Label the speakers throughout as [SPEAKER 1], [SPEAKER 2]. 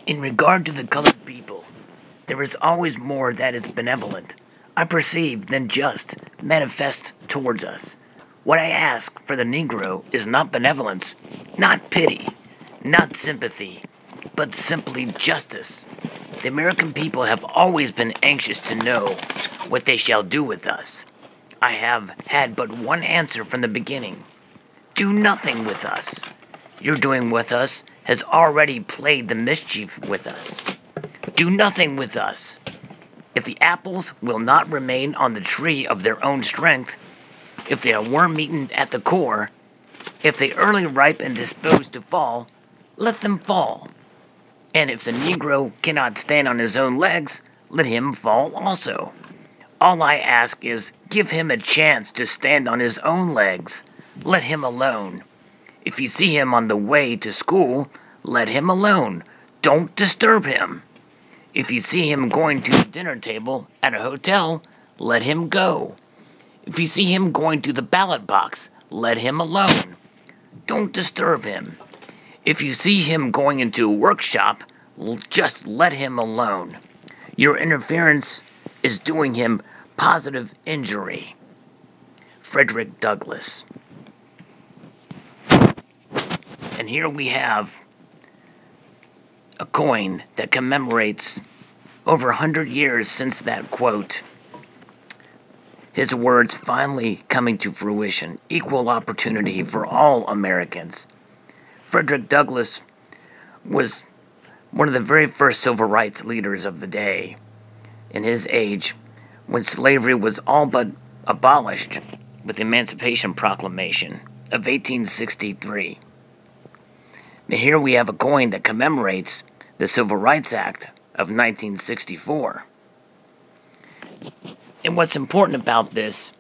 [SPEAKER 1] In regard to the colored people, there is always more that is benevolent, I perceive, than just manifest towards us. What I ask for the Negro is not benevolence, not pity, not sympathy, but simply justice. The American people have always been anxious to know what they shall do with us. I have had but one answer from the beginning. Do nothing with us. Your doing with us has already played the mischief with us. Do nothing with us. If the apples will not remain on the tree of their own strength, if they are worm-eaten at the core, if they early ripe and disposed to fall, let them fall. And if the Negro cannot stand on his own legs, let him fall also. All I ask is, give him a chance to stand on his own legs. Let him alone. If you see him on the way to school, let him alone. Don't disturb him. If you see him going to the dinner table at a hotel, let him go. If you see him going to the ballot box, let him alone. Don't disturb him. If you see him going into a workshop, just let him alone. Your interference is doing him positive injury. Frederick Douglass. And here we have a coin that commemorates over 100 years since that quote. His words finally coming to fruition. Equal opportunity for all Americans. Frederick Douglass was one of the very first civil rights leaders of the day. In his age, when slavery was all but abolished with the Emancipation Proclamation of 1863. Now here we have a coin that commemorates the Civil Rights Act of 1964. And what's important about this,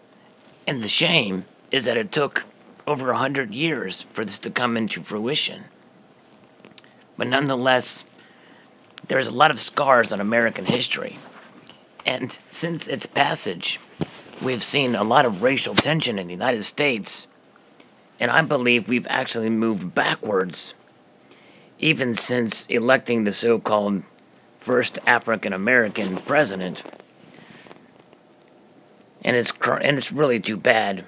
[SPEAKER 1] and the shame, is that it took over 100 years for this to come into fruition. But nonetheless, there's a lot of scars on American history. And since its passage, we've seen a lot of racial tension in the United States. And I believe we've actually moved backwards, even since electing the so-called first African-American president. And it's really too bad.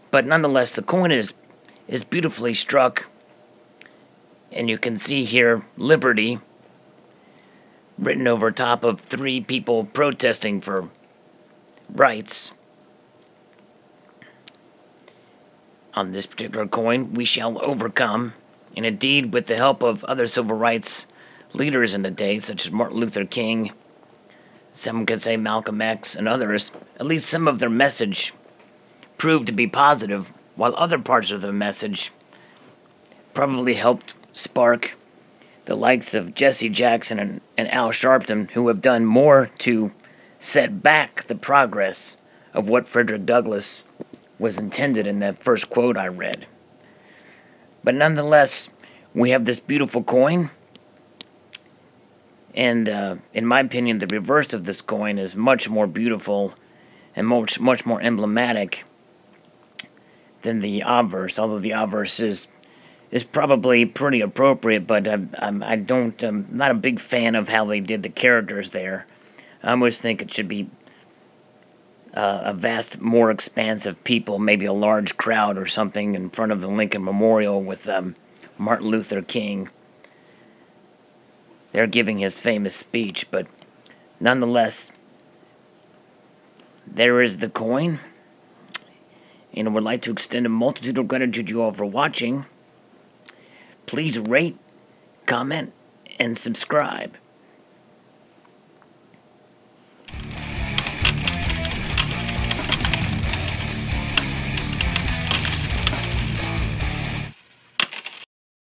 [SPEAKER 1] But nonetheless, the coin is beautifully struck. And you can see here, Liberty, written over top of 3 people protesting for rights. On this particular coin, we shall overcome. And indeed, with the help of other civil rights leaders in the day, such as Martin Luther King, some could say Malcolm X, and others, at least some of their message proved to be positive, while other parts of the message probably helped spark the likes of Jesse Jackson and Al Sharpton, who have done more to set back the progress of what Frederick Douglass was intended in that first quote I read. But nonetheless, we have this beautiful coin, and in my opinion, the reverse of this coin is much more beautiful and much more emblematic than the obverse, although the obverse is probably pretty appropriate, but I'm not a big fan of how they did the characters there. I almost think it should be a vast, more expansive people, maybe a large crowd or something in front of the Lincoln Memorial with Martin Luther King. They're giving his famous speech, but nonetheless, there is the coin. And I would like to extend a multitude of gratitude to you all for watching. Please rate, comment, and subscribe.